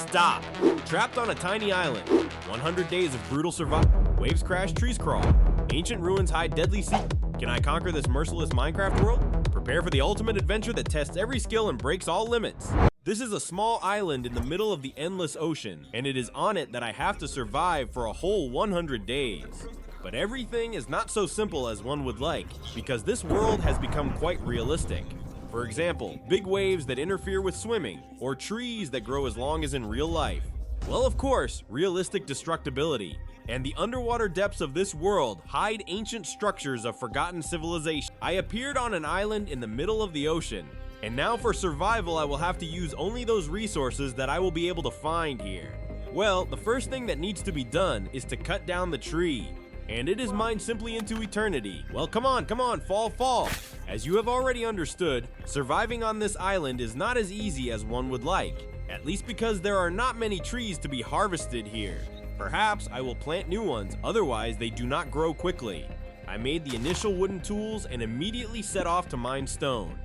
Stop! Trapped on a tiny island. 100 days of brutal survival. Waves crash, trees crawl. Ancient ruins hide deadly secrets. Can I conquer this merciless Minecraft world? Prepare for the ultimate adventure that tests every skill and breaks all limits. This is a small island in the middle of the endless ocean, and it is on it that I have to survive for a whole 100 days. But everything is not so simple as one would like, because this world has become quite realistic. For example, big waves that interfere with swimming, or trees that grow as long as in real life. Well, of course, realistic destructibility. And the underwater depths of this world hide ancient structures of forgotten civilization. I appeared on an island in the middle of the ocean, and now for survival I will have to use only those resources that I will be able to find here. Well, the first thing that needs to be done is to cut down the tree. And it is mine simply into eternity. Well, come on, fall. As you have already understood, surviving on this island is not as easy as one would like, at least because there are not many trees to be harvested here. Perhaps I will plant new ones, otherwise they do not grow quickly. I made the initial wooden tools and immediately set off to mine stone.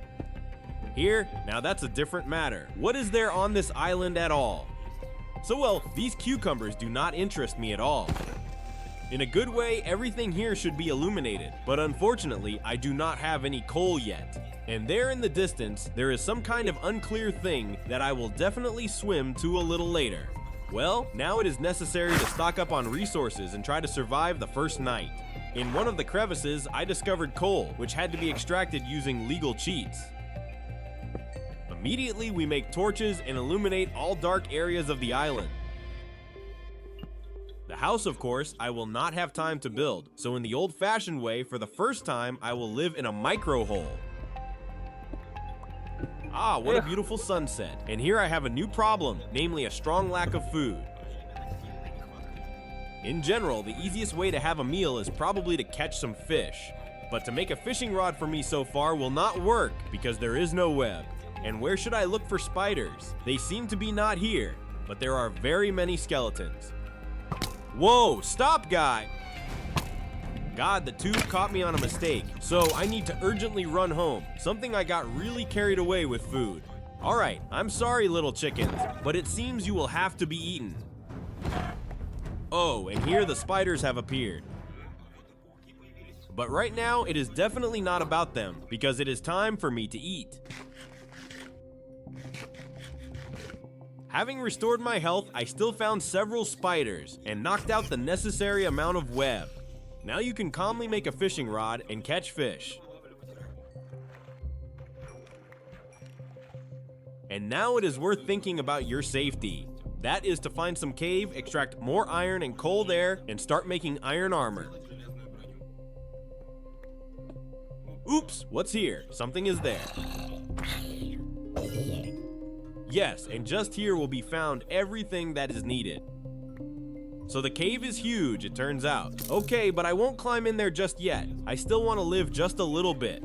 Here, now that's a different matter. What is there on this island at all? So well, these cucumbers do not interest me at all. In a good way, everything here should be illuminated, but unfortunately, I do not have any coal yet. And there in the distance, there is some kind of unclear thing that I will definitely swim to a little later. Well, now it is necessary to stock up on resources and try to survive the first night. In one of the crevices, I discovered coal, which had to be extracted using legal cheats. Immediately, we make torches and illuminate all dark areas of the island. The house, of course, I will not have time to build, so in the old-fashioned way, for the first time, I will live in a micro hole. Ah, what a beautiful sunset. And here I have a new problem, namely a strong lack of food. In general, the easiest way to have a meal is probably to catch some fish. But to make a fishing rod for me so far will not work, because there is no web. And where should I look for spiders? They seem to be not here, but there are very many skeletons. Whoa, stop, guy! God, the tube caught me on a mistake, so I need to urgently run home. Something I got really carried away with food. Alright, I'm sorry, little chickens, but it seems you will have to be eaten. Oh, and here the spiders have appeared. But right now, it is definitely not about them, because it is time for me to eat. Having restored my health, I still found several spiders and knocked out the necessary amount of web. Now you can calmly make a fishing rod and catch fish. And now it is worth thinking about your safety. That is to find some cave, extract more iron and coal there, and start making iron armor. Oops, what's here? Something is there. Yes, and just here will be found everything that is needed. So the cave is huge, it turns out. Okay, but I won't climb in there just yet. I still want to live just a little bit.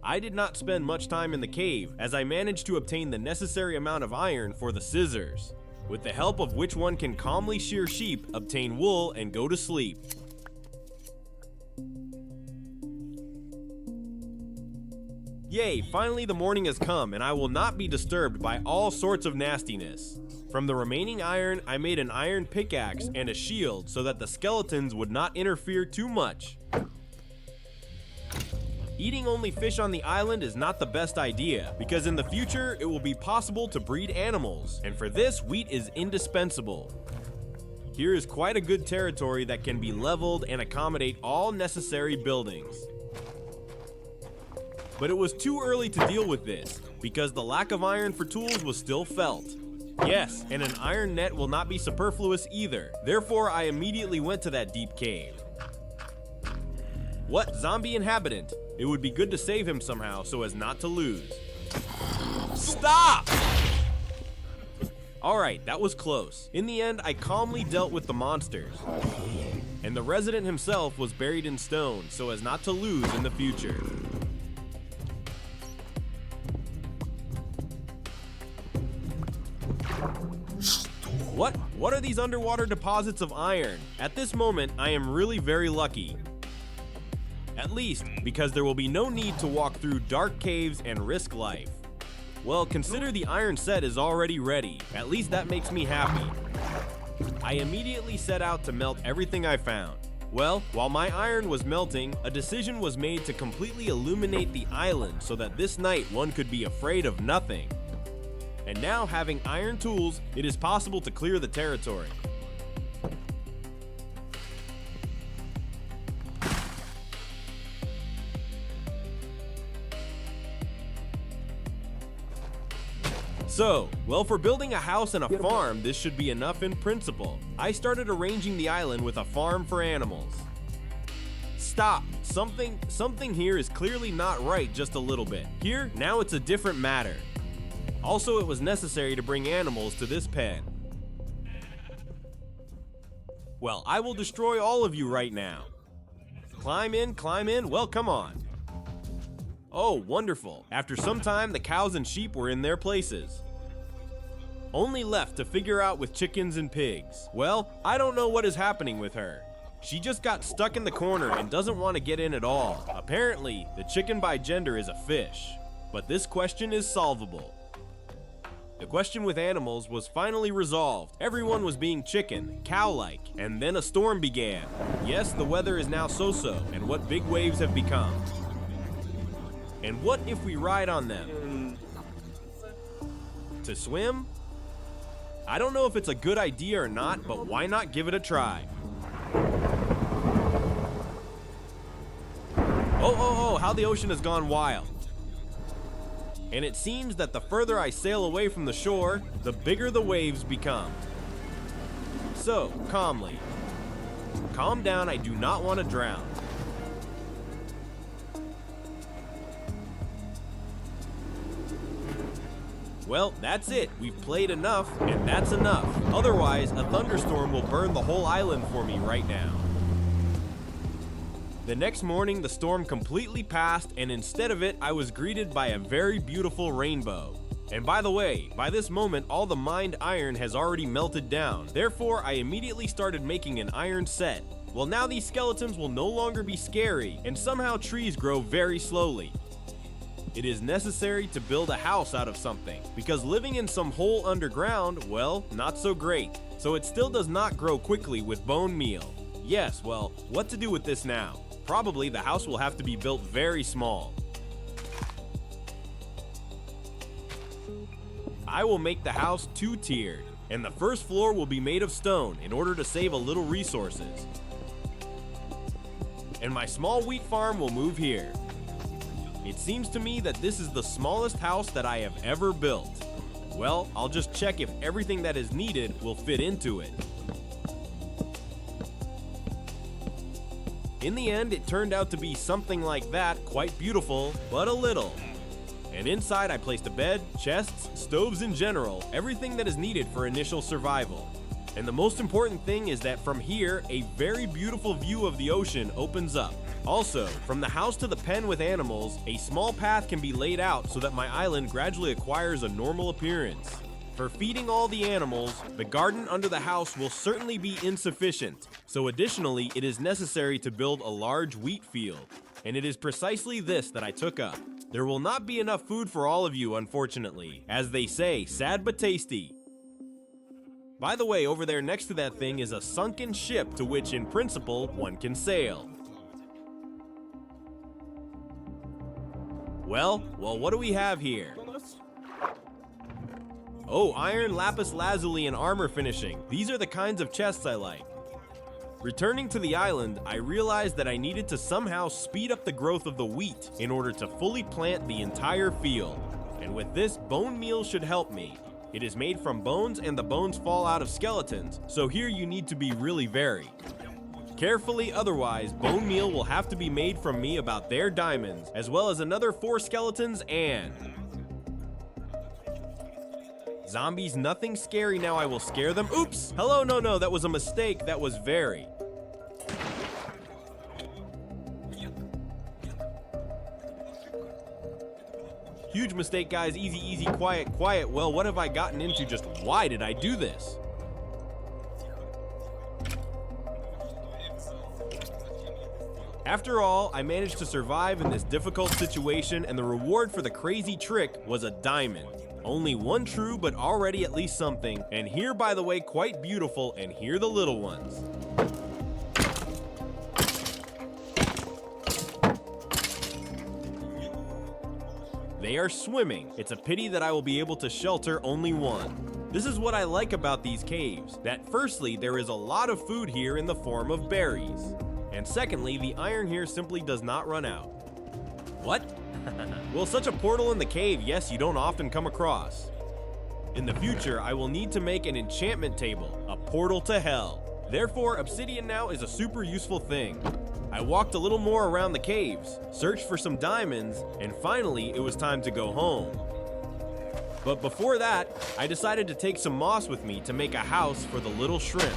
I did not spend much time in the cave, as I managed to obtain the necessary amount of iron for the scissors, with the help of which one can calmly shear sheep, obtain wool, and go to sleep. Yay, finally the morning has come, and I will not be disturbed by all sorts of nastiness. From the remaining iron, I made an iron pickaxe and a shield so that the skeletons would not interfere too much. Eating only fish on the island is not the best idea, because in the future it will be possible to breed animals, and for this wheat is indispensable. Here is quite a good territory that can be leveled and accommodate all necessary buildings. But it was too early to deal with this, because the lack of iron for tools was still felt. Yes, and an iron net will not be superfluous either, therefore I immediately went to that deep cave. What, zombie inhabitant? It would be good to save him somehow so as not to lose. Stop! Alright, that was close. In the end, I calmly dealt with the monsters. And the resident himself was buried in stone so as not to lose in the future. What are these underwater deposits of iron? At this moment, I am really very lucky. At least, because there will be no need to walk through dark caves and risk life. Well, consider the iron set is already ready. At least that makes me happy. I immediately set out to melt everything I found. Well, while my iron was melting, a decision was made to completely illuminate the island so that this night one could be afraid of nothing. And now, having iron tools, it is possible to clear the territory. So, well, for building a house and a farm, this should be enough in principle. I started arranging the island with a farm for animals. Stop! Something here is clearly not right just a little bit. Here, now it's a different matter. Also, it was necessary to bring animals to this pen. Well, I will destroy all of you right now. Climb in, well, come on. Oh, wonderful. After some time, the cows and sheep were in their places. Only left to figure out with chickens and pigs. Well, I don't know what is happening with her. She just got stuck in the corner and doesn't want to get in at all. Apparently, the chicken by gender is a fish. But this question is solvable. The question with animals was finally resolved. Everyone was being chicken, cow-like, and then a storm began. Yes, the weather is now so-so, and what big waves have become. And what if we ride on them? To swim? I don't know if it's a good idea or not, but why not give it a try? Oh, how the ocean has gone wild. And it seems that the further I sail away from the shore, the bigger the waves become. So, calmly. Calm down, I do not want to drown. Well, that's it. We've played enough, and that's enough. Otherwise, a thunderstorm will burn the whole island for me right now. The next morning, the storm completely passed, and instead of it, I was greeted by a very beautiful rainbow. And by the way, by this moment, all the mined iron has already melted down. Therefore, I immediately started making an iron set. Well, now these skeletons will no longer be scary, and somehow trees grow very slowly. It is necessary to build a house out of something, because living in some hole underground, well, not so great. So it still does not grow quickly with bone meal. Yes, well, what to do with this now? Probably the house will have to be built very small. I will make the house two-tiered, and the first floor will be made of stone in order to save a little resources. And my small wheat farm will move here. It seems to me that this is the smallest house that I have ever built. Well, I'll just check if everything that is needed will fit into it. In the end, it turned out to be something like that, quite beautiful, but a little. And inside I placed a bed, chests, stoves in general, everything that is needed for initial survival. And the most important thing is that from here, a very beautiful view of the ocean opens up. Also, from the house to the pen with animals, a small path can be laid out so that my island gradually acquires a normal appearance. For feeding all the animals, the garden under the house will certainly be insufficient. So additionally, it is necessary to build a large wheat field. And it is precisely this that I took up. There will not be enough food for all of you, unfortunately. As they say, sad but tasty. By the way, over there next to that thing is a sunken ship to which, in principle, one can sail. Well, what do we have here? Oh, iron, lapis lazuli, and armor finishing. These are the kinds of chests I like. Returning to the island, I realized that I needed to somehow speed up the growth of the wheat in order to fully plant the entire field. And with this, bone meal should help me. It is made from bones and the bones fall out of skeletons, so here you need to be really very carefully, otherwise bone meal will have to be made from me about their diamonds, as well as another 4 skeletons and... Zombies, nothing scary now, I will scare them. Oops! Hello, no, that was a mistake, that was very. Huge mistake, guys, easy, quiet. Well, what have I gotten into? Just why did I do this? After all, I managed to survive in this difficult situation, and the reward for the crazy trick was a diamond. Only one true, but already at least something, and here, by the way, quite beautiful, and here the little ones. They are swimming. It's a pity that I will be able to shelter only one. This is what I like about these caves, that firstly, there is a lot of food here in the form of berries. And secondly, the iron here simply does not run out. What? Well, such a portal in the cave, yes, you don't often come across. In the future, I will need to make an enchantment table, a portal to hell. Therefore, obsidian now is a super useful thing. I walked a little more around the caves, searched for some diamonds, and finally, it was time to go home. But before that, I decided to take some moss with me to make a house for the little shrimp.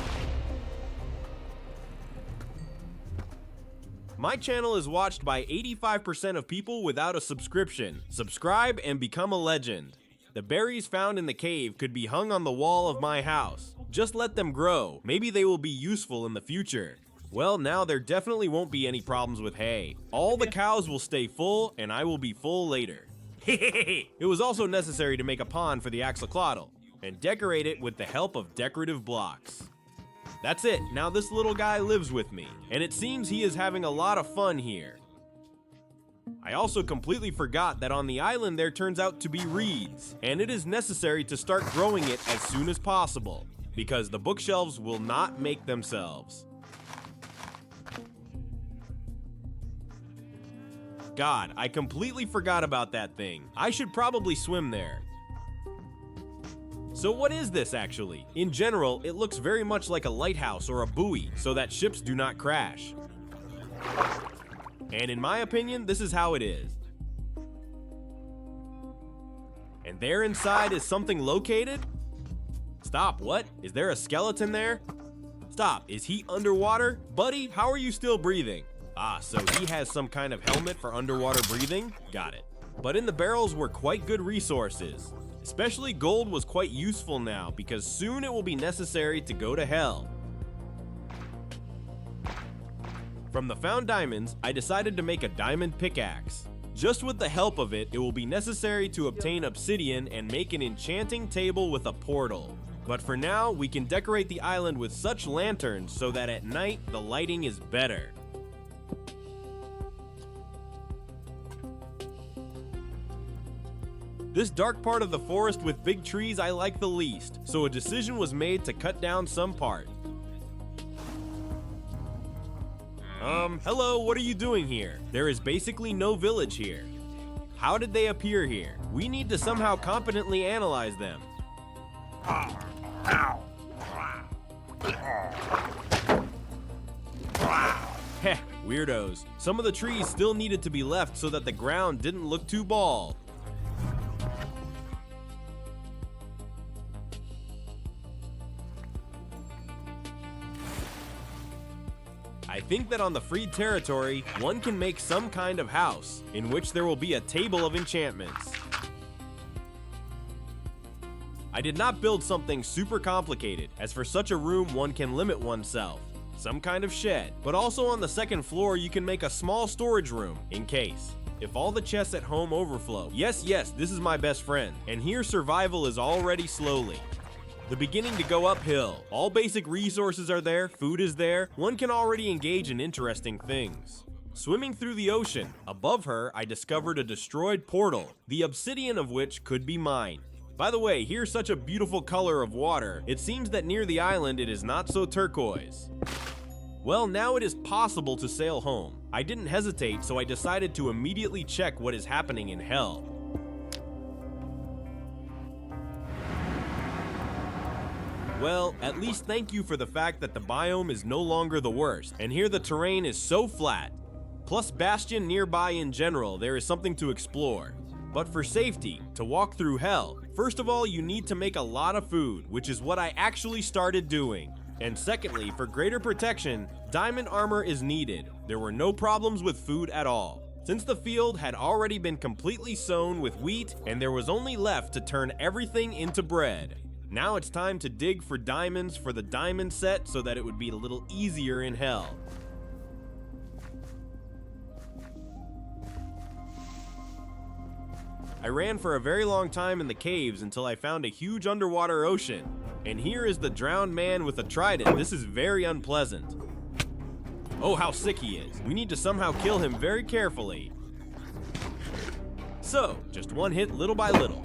My channel is watched by 85% of people without a subscription. Subscribe and become a legend. The berries found in the cave could be hung on the wall of my house. Just let them grow. Maybe they will be useful in the future. Well, now there definitely won't be any problems with hay. All the cows will stay full, and I will be full later. It was also necessary to make a pond for the axolotl and decorate it with the help of decorative blocks. That's it, now this little guy lives with me, and it seems he is having a lot of fun here. I also completely forgot that on the island there turns out to be reeds, and it is necessary to start growing it as soon as possible, because the bookshelves will not make themselves. God, I completely forgot about that thing. I should probably swim there. So what is this actually? In general, it looks very much like a lighthouse or a buoy so that ships do not crash. And in my opinion, this is how it is. And there inside is something located? Stop, what? Is there a skeleton there? Stop, is he underwater? Buddy, how are you still breathing? Ah, so he has some kind of helmet for underwater breathing? Got it. But in the barrels were quite good resources. Especially gold was quite useful now, because soon it will be necessary to go to hell. From the found diamonds, I decided to make a diamond pickaxe. Just with the help of it, it will be necessary to obtain obsidian and make an enchanting table with a portal. But for now, we can decorate the island with such lanterns so that at night, the lighting is better. This dark part of the forest with big trees I like the least, so a decision was made to cut down some part. Hello, what are you doing here? There is basically no village here. How did they appear here? We need to somehow competently analyze them. Heh, weirdos. Some of the trees still needed to be left so that the ground didn't look too bald. I think that on the freed territory, one can make some kind of house, in which there will be a table of enchantments. I did not build something super complicated, as for such a room one can limit oneself. Some kind of shed, but also on the second floor you can make a small storage room, in case. If all the chests at home overflow. Yes, this is my best friend, and here survival is already slowly. The beginning to go uphill. All basic resources are there, food is there, one can already engage in interesting things. Swimming through the ocean, above her I discovered a destroyed portal, the obsidian of which could be mine. By the way, here's such a beautiful color of water, it seems that near the island it is not so turquoise. Well, now it is possible to sail home. I didn't hesitate, so I decided to immediately check what is happening in hell. Well, at least thank you for the fact that the biome is no longer the worst, and here the terrain is so flat. Plus Bastion nearby in general, there is something to explore. But for safety, to walk through hell, first of all you need to make a lot of food, which is what I actually started doing. And secondly, for greater protection, diamond armor is needed. There were no problems with food at all, since the field had already been completely sown with wheat and there was only left to turn everything into bread. Now it's time to dig for diamonds for the diamond set so that it would be a little easier in hell. I ran for a very long time in the caves until I found a huge underwater ocean. And here is the drowned man with a trident. This is very unpleasant. Oh, how sick he is. We need to somehow kill him very carefully. So, just one hit little by little.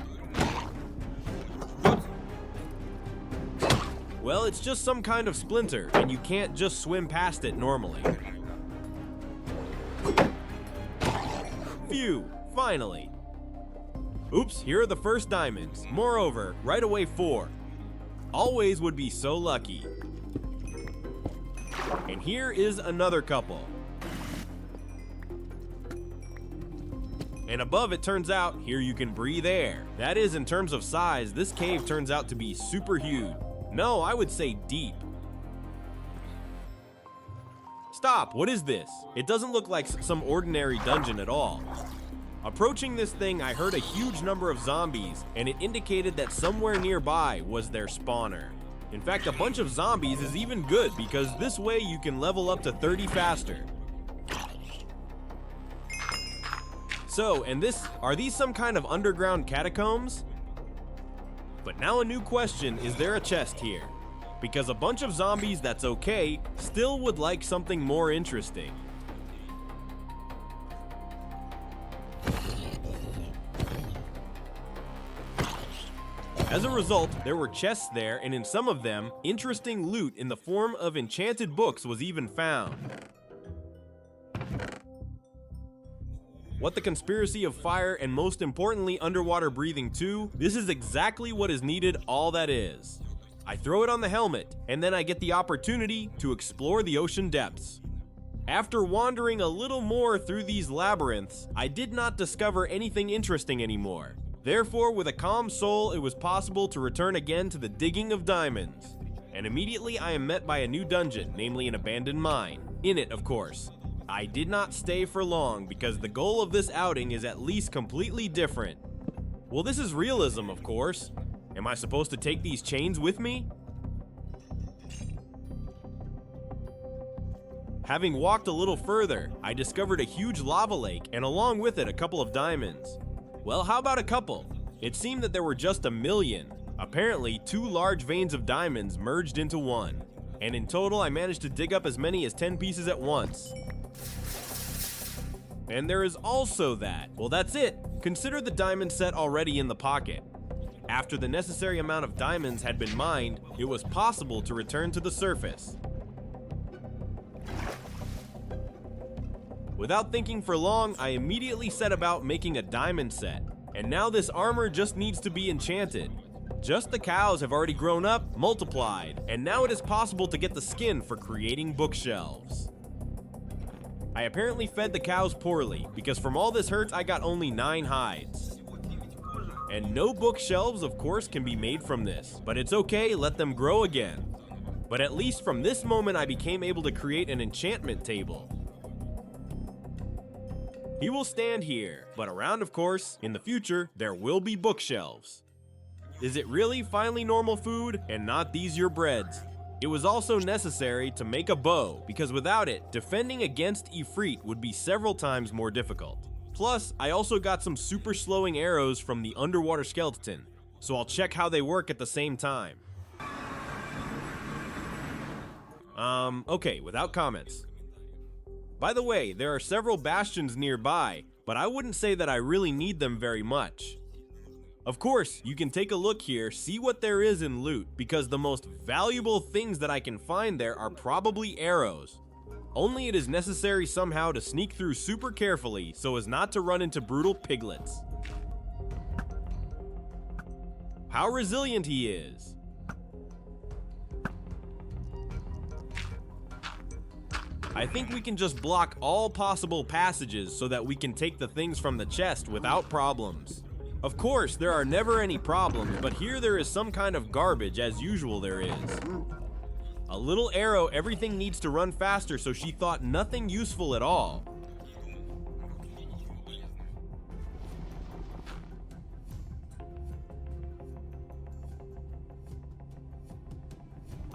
Well, it's just some kind of splinter, and you can't just swim past it normally. Phew, finally. Oops, here are the first diamonds. Moreover, right away 4. Always would be so lucky. And here is another couple. And above it turns out, here you can breathe air. That is, in terms of size, this cave turns out to be super huge. No, I would say deep. Stop, what is this? It doesn't look like some ordinary dungeon at all. Approaching this thing, I heard a huge number of zombies, and it indicated that somewhere nearby was their spawner. In fact, a bunch of zombies is even good because this way you can level up to 30 faster. So, are these some kind of underground catacombs? But now a new question, is there a chest here? Because a bunch of zombies, that's okay, still would like something more interesting. As a result, there were chests there, and in some of them, interesting loot in the form of enchanted books was even found. What the conspiracy of fire and most importantly underwater breathing too, this is exactly what is needed, all that is. I throw it on the helmet, and then I get the opportunity to explore the ocean depths. After wandering a little more through these labyrinths, I did not discover anything interesting anymore. Therefore, with a calm soul, it was possible to return again to the digging of diamonds. And immediately I am met by a new dungeon, namely an abandoned mine. In it, of course. I did not stay for long because the goal of this outing is at least completely different. Well, this is realism, of course. Am I supposed to take these chains with me? Having walked a little further, I discovered a huge lava lake and along with it a couple of diamonds. Well, how about a couple? It seemed that there were just 1 million. Apparently, 2 large veins of diamonds merged into one. And in total, I managed to dig up as many as 10 pieces at once. And there is also that. Well, that's it. Consider the diamond set already in the pocket. After the necessary amount of diamonds had been mined, it was possible to return to the surface. Without thinking for long, I immediately set about making a diamond set. And now this armor just needs to be enchanted. Just the cows have already grown up, multiplied, and now it is possible to get the skin for creating bookshelves. I apparently fed the cows poorly, because from all this hurt I got only 9 hides. And no bookshelves, of course, can be made from this, but it's okay, let them grow again. But at least from this moment I became able to create an enchantment table. He will stand here, but around, of course, in the future, there will be bookshelves. Is it really finally normal food, and not these your breads? It was also necessary to make a bow, because without it, defending against Ifrit would be several times more difficult. Plus, I also got some super slowing arrows from the underwater skeleton, so I'll check how they work at the same time. Okay, without comments. By the way, there are several bastions nearby, but I wouldn't say that I really need them very much. Of course, you can take a look here, see what there is in loot, because the most valuable things that I can find there are probably arrows. Only it is necessary somehow to sneak through super carefully so as not to run into brutal piglets. How resilient he is. I think we can just block all possible passages so that we can take the things from the chest without problems. Of course, there are never any problems, but here there is some kind of garbage, as usual there is. A little arrow, everything needs to run faster, so she thought nothing useful at all.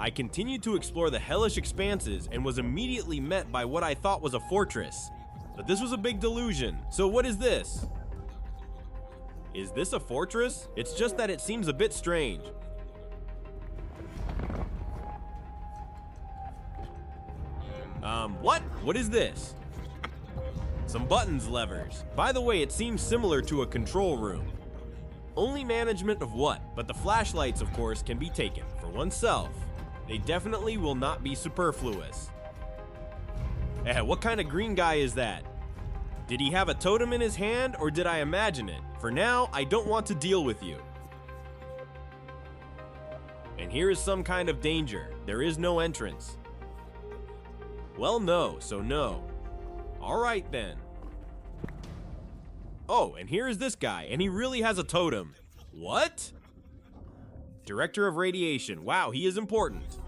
I continued to explore the hellish expanses and was immediately met by what I thought was a fortress. But this was a big delusion. So what is this? Is this a fortress? It's just that it seems a bit strange. What? What is this? Some buttons, levers. By the way, it seems similar to a control room. Only management of what? But the flashlights, of course, can be taken for oneself. They definitely will not be superfluous. What kind of green guy is that? Did he have a totem in his hand, or did I imagine it? For now, I don't want to deal with you. And here is some kind of danger. There is no entrance. Well, no, so no. Alright then. Oh, and here is this guy, and he really has a totem. What? Director of Radiation. Wow, he is important.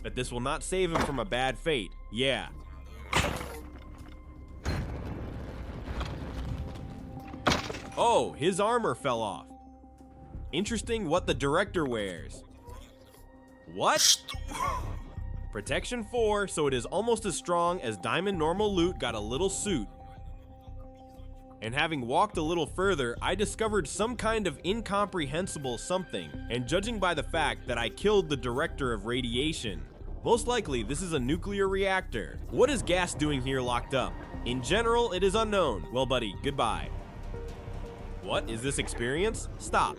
But this will not save him from a bad fate. Yeah. Oh, his armor fell off. Interesting what the director wears. What? Protection 4, so it is almost as strong as Diamond Normal Loot got a little suit. And having walked a little further, I discovered some kind of incomprehensible something, and judging by the fact that I killed the Director of Radiation, most likely this is a nuclear reactor. What is gas doing here locked up? In general, it is unknown. Well, buddy, goodbye. What is this experience? Stop.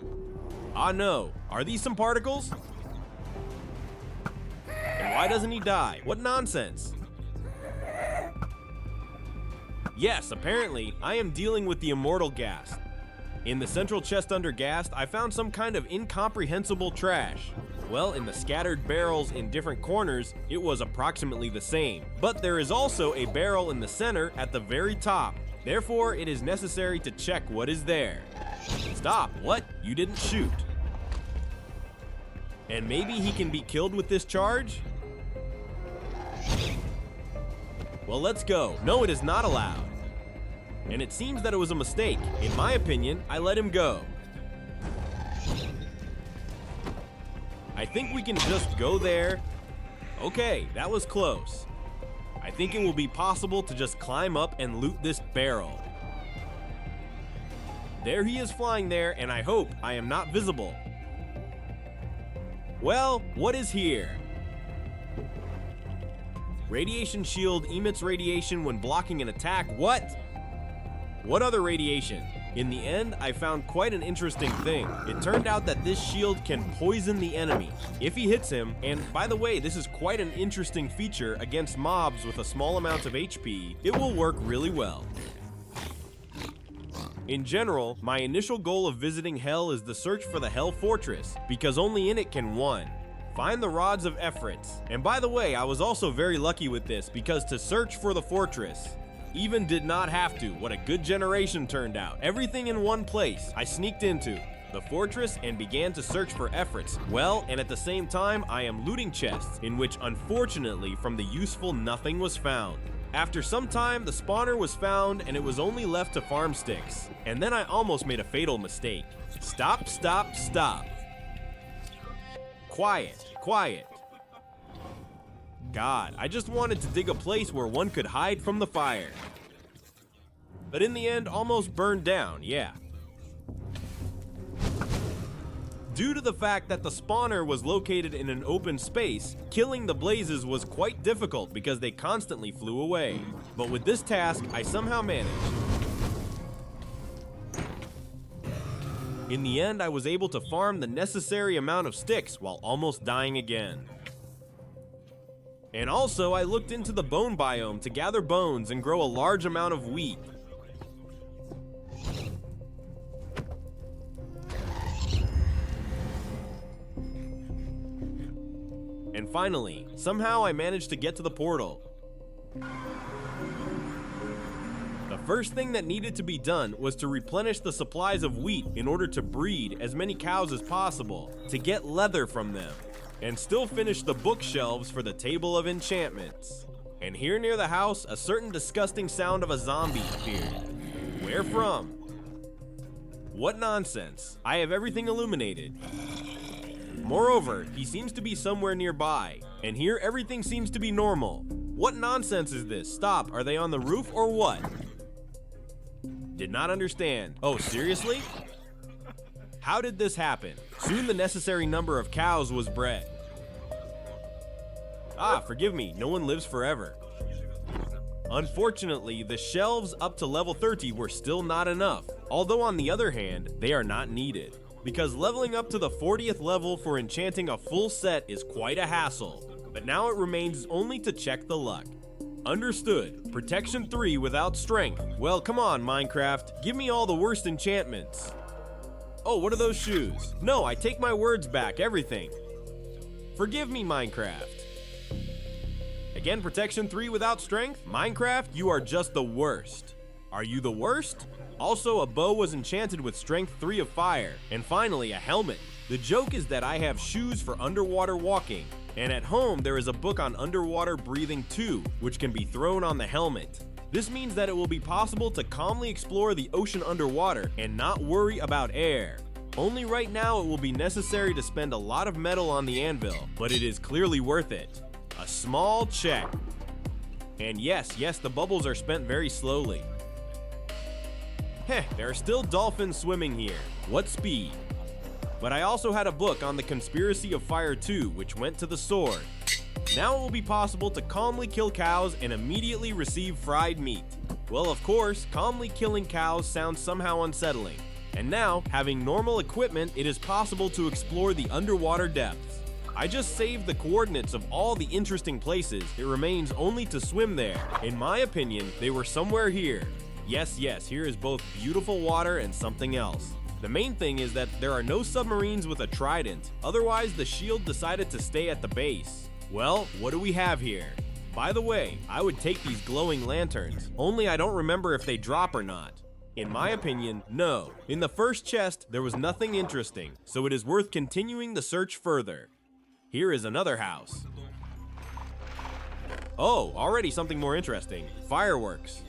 Ah no, are these some particles? And why doesn't he die? What nonsense? Yes, apparently, I am dealing with the immortal gas. In the central chest under gas, I found some kind of incomprehensible trash. Well, in the scattered barrels in different corners, it was approximately the same. But there is also a barrel in the center at the very top. Therefore, it is necessary to check what is there. Stop, what? You didn't shoot. And maybe he can be killed with this charge? Well, let's go. No, it is not allowed. And it seems that it was a mistake. In my opinion, I let him go. I think we can just go there. Okay, that was close. I think it will be possible to just climb up and loot this barrel. There he is flying there, and I hope I am not visible. Well, what is here? Radiation shield emits radiation when blocking an attack. What? What other radiation? In the end, I found quite an interesting thing. It turned out that this shield can poison the enemy if he hits him, and by the way, this is quite an interesting feature against mobs with a small amount of HP. It will work really well. In general, my initial goal of visiting Hell is the search for the Hell Fortress, because only in it can one find the Rods of Efforts. And by the way, I was also very lucky with this, because to search for the fortress, even did not have to. What a good generation turned out. Everything in one place. I sneaked into the fortress and began to search for efforts. Well, and at the same time, I am looting chests, in which unfortunately from the useful nothing was found. After some time, the spawner was found and it was only left to farm sticks. And then I almost made a fatal mistake. Stop, stop, stop. Quiet, quiet. God, I just wanted to dig a place where one could hide from the fire. But in the end, almost burned down, yeah. Due to the fact that the spawner was located in an open space, killing the blazes was quite difficult because they constantly flew away. But with this task, I somehow managed. In the end, I was able to farm the necessary amount of sticks while almost dying again. And also, I looked into the bone biome to gather bones and grow a large amount of wheat. And finally, somehow I managed to get to the portal. The first thing that needed to be done was to replenish the supplies of wheat in order to breed as many cows as possible, to get leather from them, and still finish the bookshelves for the table of enchantments. And here near the house, a certain disgusting sound of a zombie appeared. Where from? What nonsense. I have everything illuminated. Moreover, he seems to be somewhere nearby, and here everything seems to be normal. What nonsense is this? Stop, are they on the roof or what? Did not understand. Oh, seriously? How did this happen? Soon the necessary number of cows was bred. Ah, forgive me, no one lives forever. Unfortunately, the shelves up to level 30 were still not enough, although on the other hand, they are not needed, because leveling up to the 40th level for enchanting a full set is quite a hassle, but now it remains only to check the luck. Understood. Protection 3 without strength. Well, come on, Minecraft, give me all the worst enchantments. Oh, what are those shoes? No, I take my words back, everything. Forgive me, Minecraft. Again, protection 3 without strength? Minecraft, you are just the worst. Are you the worst? Also, a bow was enchanted with strength 3 of fire. And finally, a helmet. The joke is that I have shoes for underwater walking. And at home, there is a book on underwater breathing too, which can be thrown on the helmet. This means that it will be possible to calmly explore the ocean underwater and not worry about air. Only right now it will be necessary to spend a lot of metal on the anvil, but it is clearly worth it. A small check. And yes, the bubbles are spent very slowly. Heh, there are still dolphins swimming here. What speed? But I also had a book on the conspiracy of fire too, which went to the sword. Now it will be possible to calmly kill cows and immediately receive fried meat. Well, of course, calmly killing cows sounds somehow unsettling. And now, having normal equipment, it is possible to explore the underwater depths. I just saved the coordinates of all the interesting places. It remains only to swim there. In my opinion, they were somewhere here. Yes, here is both beautiful water and something else. The main thing is that there are no submarines with a trident. Otherwise, the shield decided to stay at the base. Well, what do we have here? By the way, I would take these glowing lanterns, only I don't remember if they drop or not. In my opinion, no. In the first chest, there was nothing interesting, so it is worth continuing the search further. Here is another house. Oh, already something more interesting. Fireworks.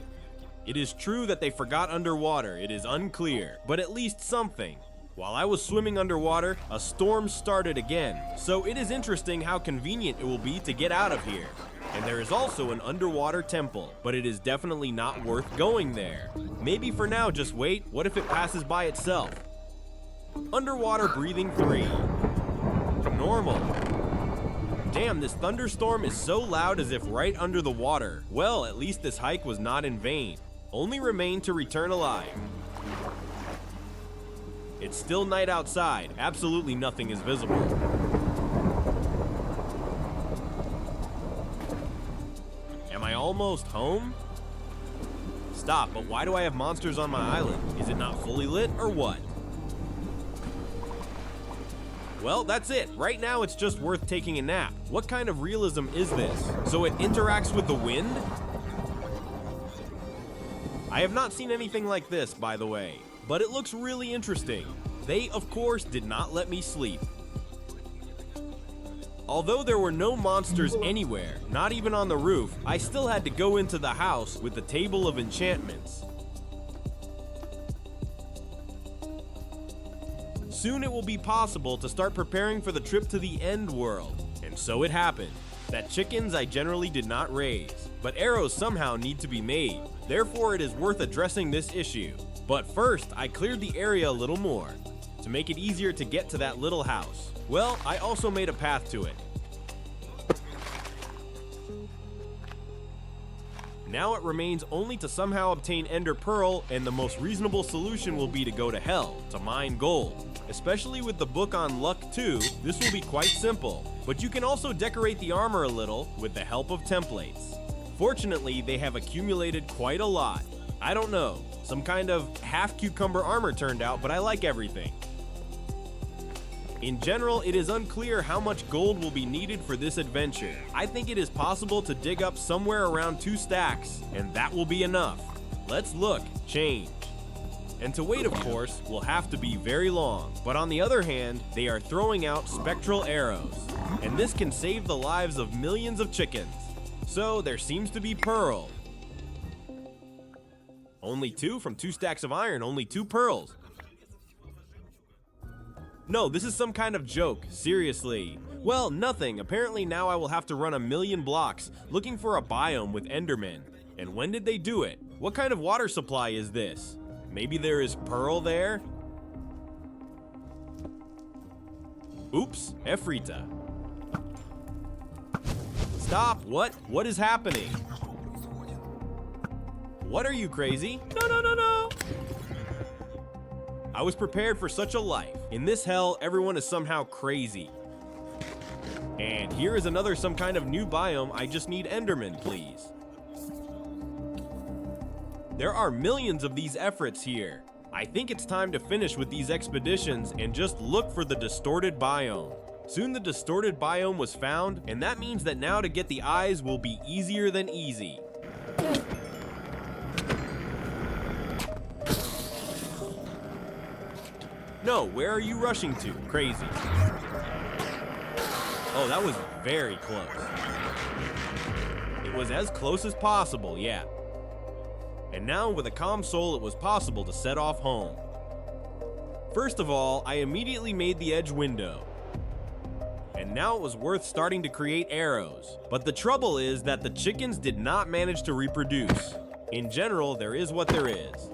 It is true that they forgot underwater, it is unclear, but at least something. While I was swimming underwater, a storm started again, so it is interesting how convenient it will be to get out of here. And there is also an underwater temple, but it is definitely not worth going there. Maybe for now just wait, what if it passes by itself? Underwater breathing 3. Normal. Damn, this thunderstorm is so loud as if right under the water. Well, at least this hike was not in vain. Only remain to return alive. It's still night outside. Absolutely nothing is visible. Am I almost home? Stop, but why do I have monsters on my island? Is it not fully lit or what? Well, that's it. Right now, it's just worth taking a nap. What kind of realism is this? So it interacts with the wind? I have not seen anything like this, by the way, but it looks really interesting. They, of course, did not let me sleep. Although there were no monsters anywhere, not even on the roof, I still had to go into the house with the table of enchantments. Soon it will be possible to start preparing for the trip to the end world. And so it happened. That chickens I generally did not raise, but arrows somehow need to be made. Therefore it is worth addressing this issue. But first, I cleared the area a little more, to make it easier to get to that little house. Well, I also made a path to it. Now it remains only to somehow obtain Ender Pearl, and the most reasonable solution will be to go to hell, to mine gold. Especially with the book on luck too, this will be quite simple. But you can also decorate the armor a little with the help of templates. Fortunately, they have accumulated quite a lot. I don't know, some kind of half cucumber armor turned out, but I like everything. In general, it is unclear how much gold will be needed for this adventure. I think it is possible to dig up somewhere around 2 stacks, and that will be enough. Let's look, change. And to wait, of course, will have to be very long. But on the other hand, they are throwing out spectral arrows, and this can save the lives of millions of chickens. So there seems to be pearl. Only 2 from 2 stacks of iron, only 2 pearls. No, this is some kind of joke, seriously. Well, nothing. Apparently now I will have to run 1,000,000 blocks looking for a biome with Endermen. And when did they do it? What kind of water supply is this? Maybe there is pearl there? Oops, Efrita. Stop, what? What is happening? What are you, crazy? No, no, no, no! I was prepared for such a life. In this hell, everyone is somehow crazy. And here is another some kind of new biome. I just need Enderman, please. There are millions of these efforts here. I think it's time to finish with these expeditions and just look for the distorted biome. Soon the distorted biome was found, and that means that now to get the eyes will be easier than easy. No, where are you rushing to? Crazy. Oh, that was very close. It was as close as possible, yeah. And now with a calm soul, it was possible to set off home. First of all, I immediately made the edge window. And now it was worth starting to create arrows. But the trouble is that the chickens did not manage to reproduce. In general, there is what there is.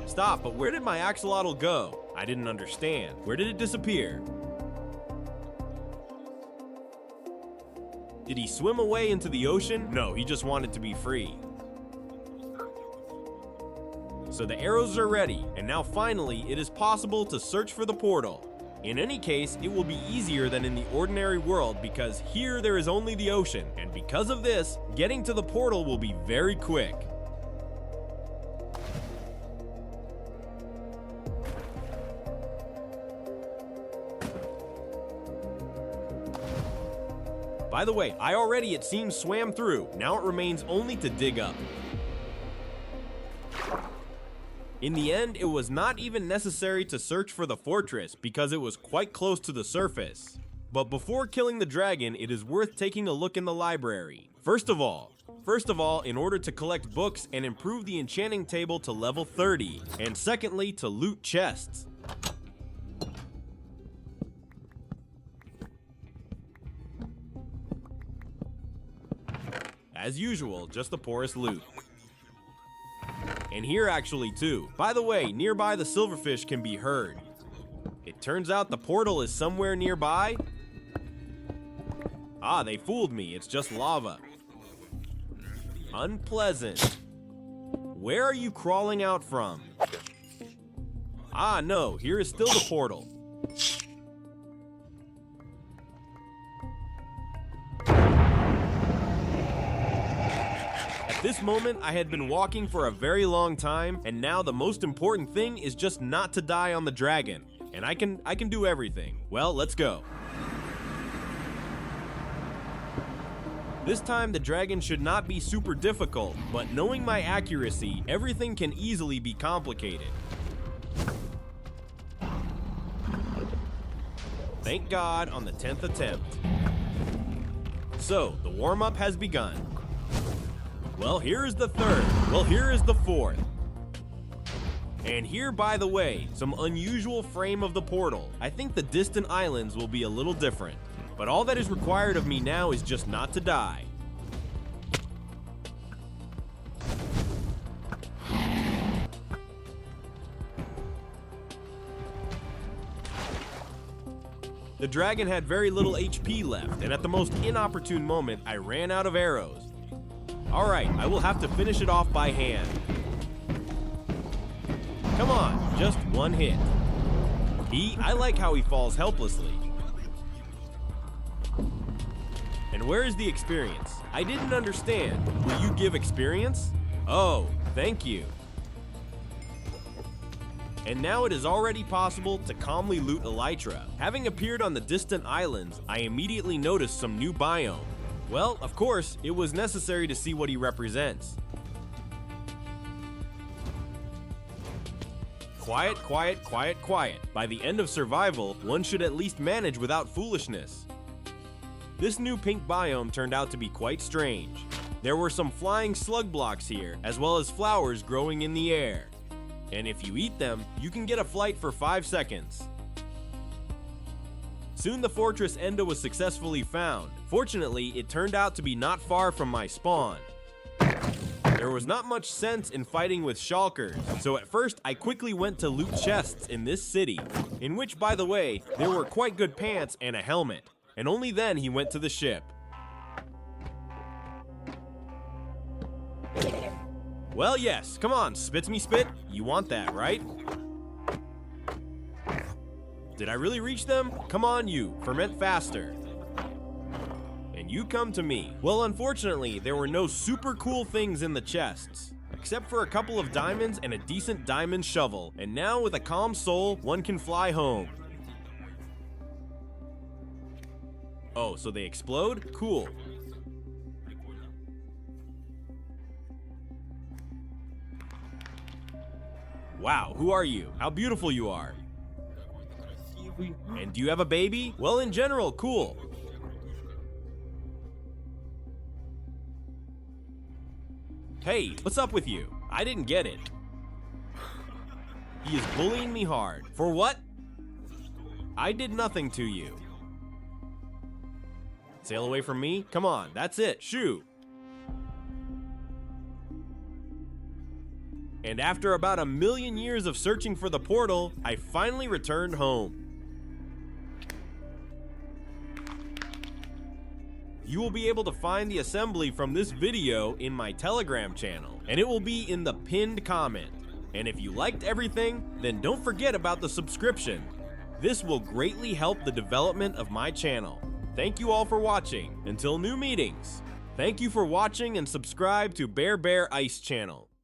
Stop, but where did my axolotl go? I didn't understand. Where did it disappear? Did he swim away into the ocean? No, he just wanted to be free. So the arrows are ready, and now finally it is possible to search for the portal. In any case, it will be easier than in the ordinary world because here there is only the ocean, and because of this, getting to the portal will be very quick. By the way, I already, it seems, swam through. Now it remains only to dig up. In the end, it was not even necessary to search for the fortress because it was quite close to the surface. But before killing the dragon, it is worth taking a look in the library. First of all, in order to collect books and improve the enchanting table to level 30. And secondly, to loot chests. As usual, just the poorest loot. And here actually too. By the way, nearby the silverfish can be heard. It turns out the portal is somewhere nearby. Ah, they fooled me, it's just lava. Unpleasant. Where are you crawling out from? Ah no, here is still the portal. At this moment, I had been walking for a very long time, and now the most important thing is just not to die on the dragon. And I can do everything. Well, let's go. This time, the dragon should not be super difficult, but knowing my accuracy, everything can easily be complicated. Thank God on the 10th attempt. So, the warm-up has begun. Well, here is the third. Well, here is the fourth. And here, by the way, some unusual frame of the portal. I think the distant islands will be a little different. But all that is required of me now is just not to die. The dragon had very little HP left, and at the most inopportune moment, I ran out of arrows. Alright, I will have to finish it off by hand. Come on, just one hit. I like how he falls helplessly. And where is the experience? I didn't understand. Will you give experience? Oh, thank you. And now it is already possible to calmly loot Elytra. Having appeared on the distant islands, I immediately noticed some new biome. Well, of course, it was necessary to see what he represents. Quiet, quiet, quiet, quiet. By the end of survival, one should at least manage without foolishness. This new pink biome turned out to be quite strange. There were some flying slug blocks here, as well as flowers growing in the air. And if you eat them, you can get a flight for 5 seconds. Soon the fortress Enda was successfully found. Fortunately, it turned out to be not far from my spawn. There was not much sense in fighting with shulkers, so at first I quickly went to loot chests in this city, in which, by the way, there were quite good pants and a helmet, and only then he went to the ship. Well, yes, come on, spits me spit, you want that, right? Did I really reach them? Come on you, ferment faster. And you come to me. Well, unfortunately, there were no super cool things in the chests, except for a couple of diamonds and a decent diamond shovel, and now with a calm soul, one can fly home. Oh, so they explode? Cool. Wow, who are you? How beautiful you are. And do you have a baby? Well, in general, cool. Hey, what's up with you? I didn't get it. He is bullying me hard. For what? I did nothing to you. Sail away from me? Come on, that's it, shoo. And after about 1,000,000 years of searching for the portal, I finally returned home. You will be able to find the assembly from this video in my Telegram channel, and it will be in the pinned comment. And if you liked everything, then don't forget about the subscription. This will greatly help the development of my channel. Thank you all for watching. Until new meetings. Thank you for watching and subscribe to Bear Ice channel.